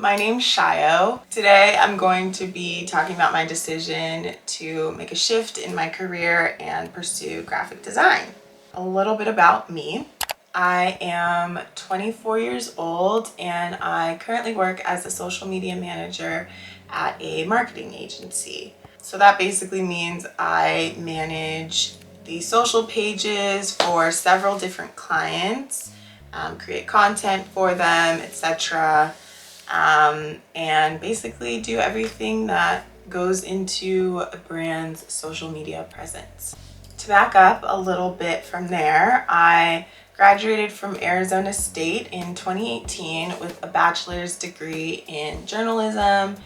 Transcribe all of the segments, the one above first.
my name's Shayo. Today I'm going to be talking about my decision to make a shift in my career and pursue graphic design. A little bit about me. I am 24 years old and I currently work as a social media manager at a marketing agency. So that basically means I manage the social pages for several different clients, create content for them, etc. And basically do everything that goes into a brand's social media presence. To back up a little bit from there, I graduated from Arizona State in 2018 with a bachelor's degree in journalism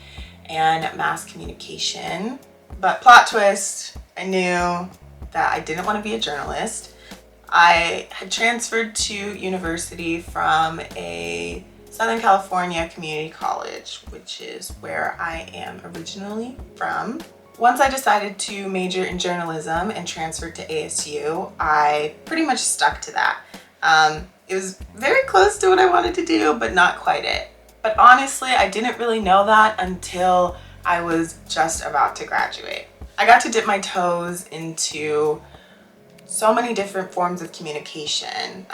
and mass communication. But plot twist, I knew that I didn't want to be a journalist. I had transferred to university from a Southern California community college, which is where I am originally from. Once I decided to major in journalism and transferred to ASU, I pretty much stuck to that. It was very close to what I wanted to do, but not quite it. But honestly, I didn't really know that until I was just about to graduate. I got to dip my toes into so many different forms of communication,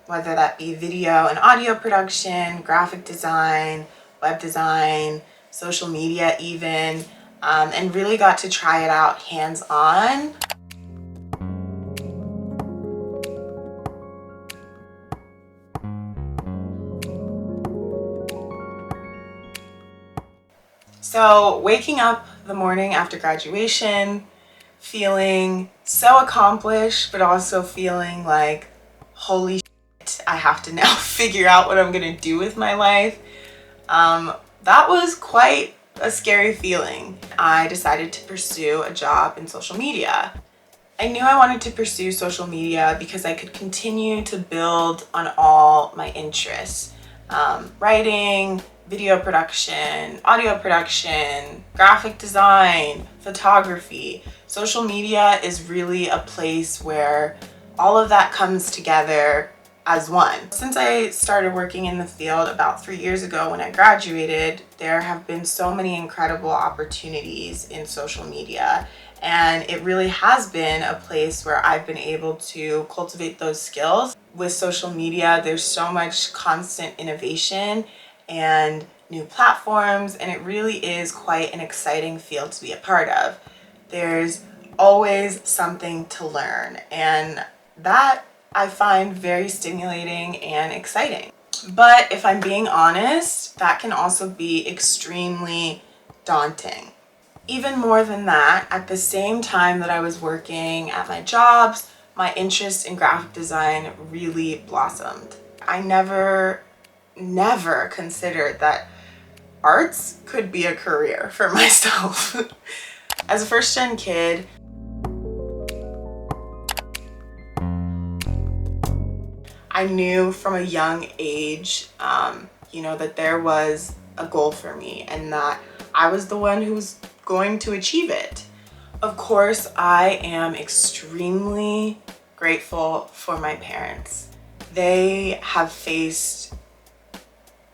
whether that be video and audio production, graphic design, web design, social media even, and really got to try it out hands-on. So waking up the morning after graduation, feeling so accomplished, but also feeling like, holy shit, I have to now figure out what I'm gonna do with my life. That was quite a scary feeling. I decided to pursue a job in social media. I knew I wanted to pursue social media because I could continue to build on all my interests. Writing, video production, audio production, graphic design, photography. Social media is really a place where all of that comes together as one. Since I started working in the field about 3 years ago when I graduated, there have been so many incredible opportunities in social media. And it really has been a place where I've been able to cultivate those skills. With social media, there's so much constant innovation and new platforms, and it really is quite an exciting field to be a part of. There's always something to learn, and that I find very stimulating and exciting. But if I'm being honest, that can also be extremely daunting. Even more than that, at the same time that I was working at my jobs, my interest in graphic design really blossomed. I never considered that arts could be a career for myself. As a first-gen kid, I knew from a young age, that there was a goal for me and that I was the one who was going to achieve it. Of course, I am extremely grateful for my parents. They have faced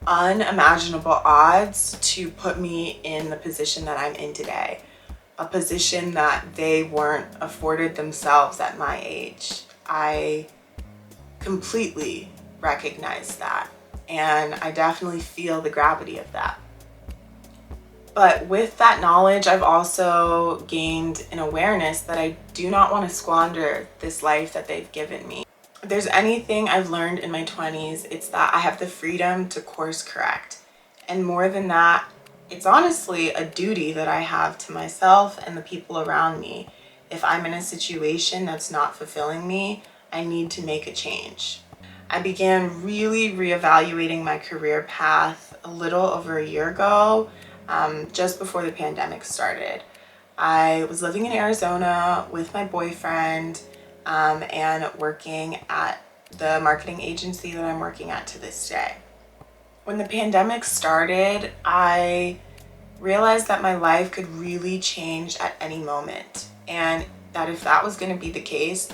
unimaginable odds to put me in the position that I'm in today, a position that they weren't afforded themselves at my age. I completely recognize that, and I definitely feel the gravity of that. But with that knowledge, I've also gained an awareness that I do not want to squander this life that they've given me. If there's anything I've learned in my 20s, it's that I have the freedom to course correct. And more than that, it's honestly a duty that I have to myself and the people around me. If I'm in a situation that's not fulfilling me, I need to make a change. I began really reevaluating my career path a little over a year ago, just before the pandemic started. I was living in Arizona with my boyfriend, and working at the marketing agency that I'm working at to this day. When the pandemic started, I realized that my life could really change at any moment, and that if that was going to be the case,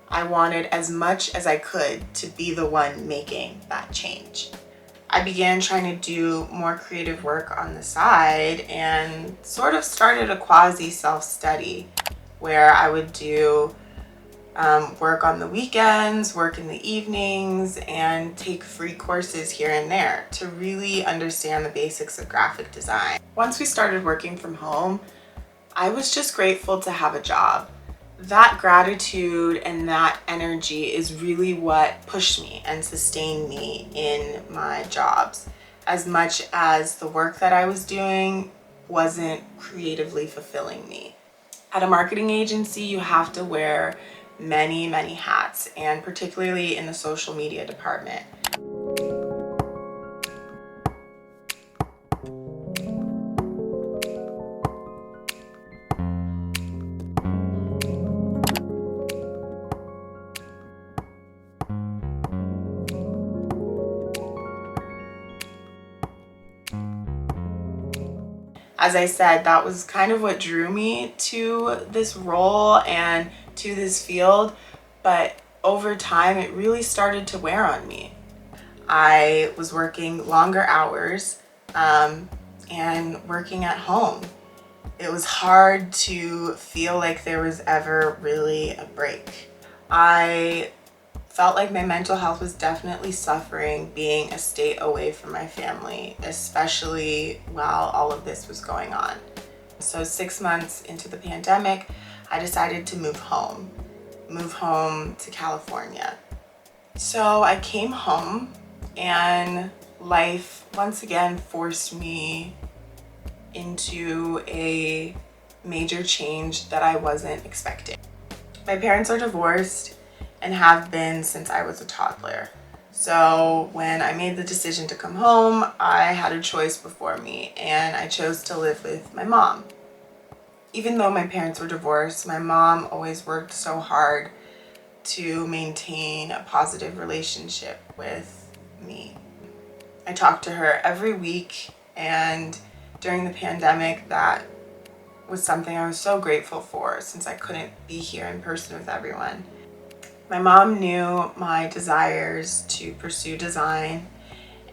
I wanted as much as I could to be the one making that change. I began trying to do more creative work on the side and sort of started a quasi self-study where I would do work on the weekends, work in the evenings, and take free courses here and there to really understand the basics of graphic design. Once we started working from home, I was just grateful to have a job. That gratitude and that energy is really what pushed me and sustained me in my jobs, as much as the work that I was doing wasn't creatively fulfilling me. At a marketing agency, you have to wear many, many hats, and particularly in the social media department. As I said, that was kind of what drew me to this role and to this field, but over time it really started to wear on me. I was working longer hours and working at home. It was hard to feel like there was ever really a break. I felt like my mental health was definitely suffering being a state away from my family, especially while all of this was going on. So 6 months into the pandemic, I decided to move home to California. So I came home and life once again forced me into a major change that I wasn't expecting. My parents are divorced and have been since I was a toddler. So when I made the decision to come home, I had a choice before me, and I chose to live with my mom. Even though my parents were divorced, my mom always worked so hard to maintain a positive relationship with me. I talked to her every week, and during the pandemic, that was something I was so grateful for since I couldn't be here in person with everyone. My mom knew my desires to pursue design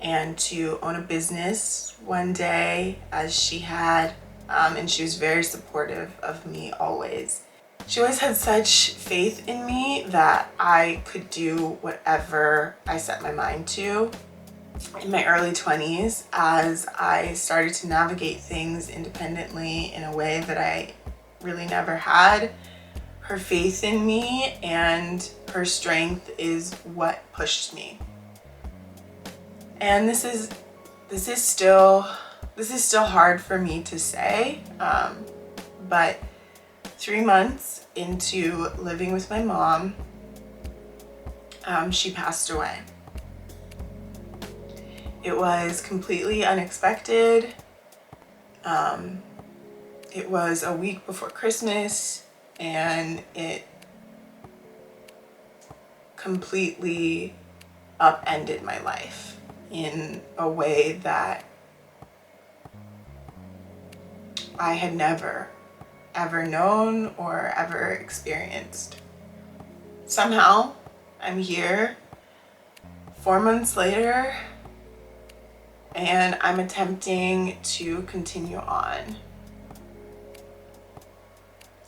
and to own a business one day, as she had, and she was very supportive of me always. She always had such faith in me that I could do whatever I set my mind to. In my early 20s, as I started to navigate things independently in a way that I really never had, her faith in me and her strength is what pushed me. And this is still hard for me to say, but 3 months into living with my mom, she passed away. It was completely unexpected. It was a week before Christmas, and it completely upended my life in a way that I had never ever known or ever experienced. Somehow I'm here 4 months later, and I'm attempting to continue on.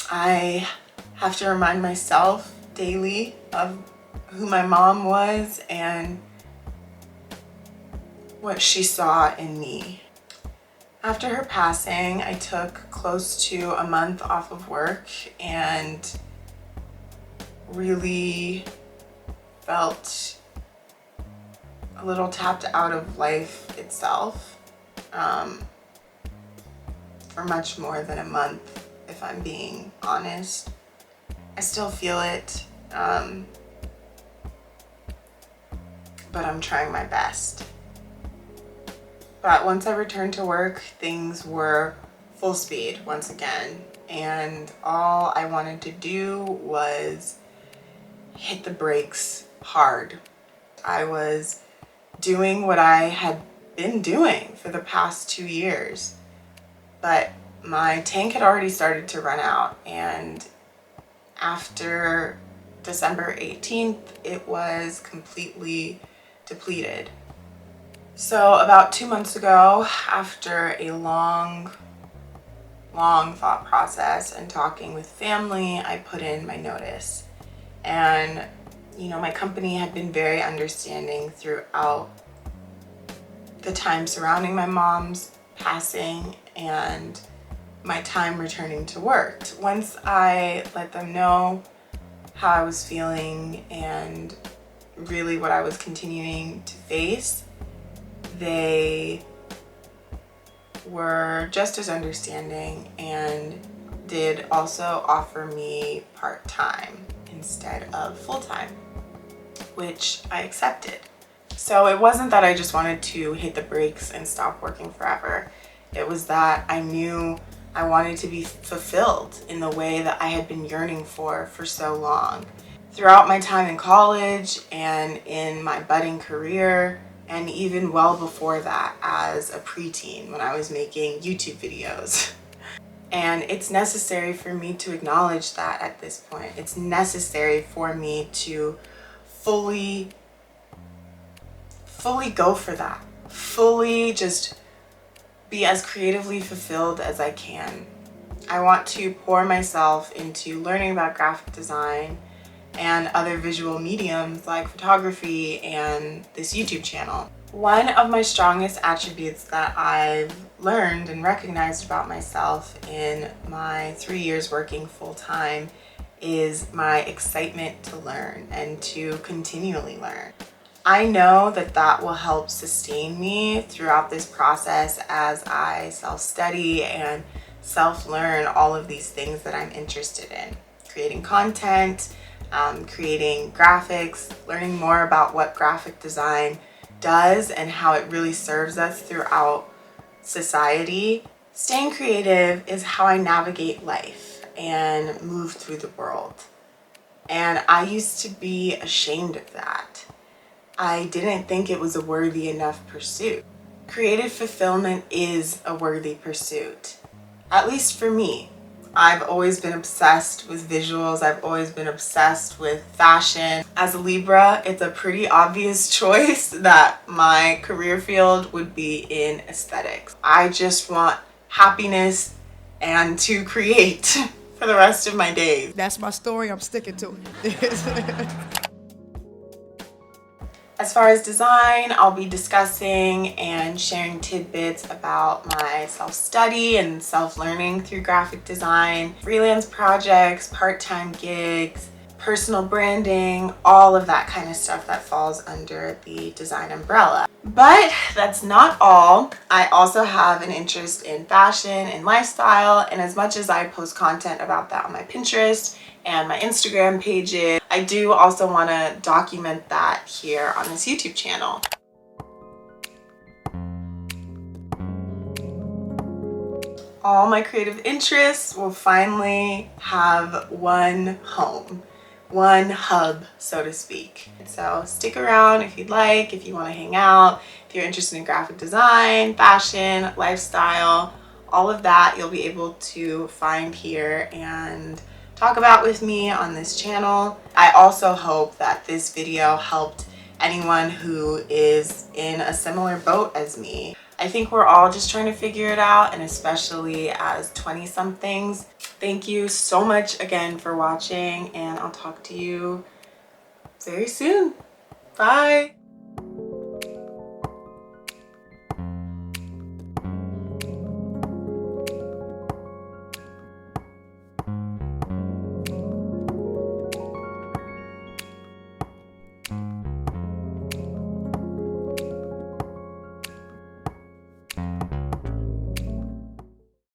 I have to remind myself daily of who my mom was and what she saw in me. After her passing, I took close to a month off of work and really felt a little tapped out of life itself, for much more than a month, if I'm being honest. I still feel it, but I'm trying my best. But once I returned to work, things were full speed once again, and all I wanted to do was hit the brakes hard. I was doing what I had been doing for the past 2 years, but my tank had already started to run out, and after December 18th, it was completely depleted. So about 2 months ago, after a long thought process and talking with family, I put in my notice. And my company had been very understanding throughout the time surrounding my mom's passing and my time returning to work. Once I let them know how I was feeling and really what I was continuing to face, they were just as understanding and did also offer me part-time instead of full-time, which I accepted. So it wasn't that I just wanted to hit the brakes and stop working forever. It was that I knew I wanted to be fulfilled in the way that I had been yearning for so long. Throughout my time in college and in my budding career, and even well before that as a preteen when I was making YouTube videos. And it's necessary for me to acknowledge that at this point. It's necessary for me to fully go for that. Fully just be as creatively fulfilled as I can. I want to pour myself into learning about graphic design and other visual mediums like photography and this YouTube channel. One of my strongest attributes that I've learned and recognized about myself in my 3 years working full-time is my excitement to learn and to continually learn. I know that will help sustain me throughout this process as I self-study and self-learn all of these things that I'm interested in. Creating content, creating graphics, learning more about what graphic design does and how it really serves us throughout society. Staying creative is how I navigate life and move through the world. And I used to be ashamed of that. I didn't think it was a worthy enough pursuit. Creative fulfillment is a worthy pursuit, at least for me. I've always been obsessed with visuals. I've always been obsessed with fashion. As a Libra, it's a pretty obvious choice that my career field would be in aesthetics. I just want happiness and to create for the rest of my days. That's my story. I'm sticking to it. As far as design, I'll be discussing and sharing tidbits about my self-study and self-learning through graphic design, freelance projects, part-time gigs, personal branding, all of that kind of stuff that falls under the design umbrella. But that's not all. I also have an interest in fashion and lifestyle, and as much as I post content about that on my Pinterest and my Instagram pages, I do also want to document that here on this YouTube channel. All my creative interests will finally have one home, one hub, so to speak. So stick around if you'd like, if you want to hang out, if you're interested in graphic design, fashion, lifestyle, all of that you'll be able to find here and talk about with me on this channel. I also hope that this video helped anyone who is in a similar boat as me. I think we're all just trying to figure it out, and especially as 20-somethings. Thank you so much again for watching, and I'll talk to you very soon. Bye.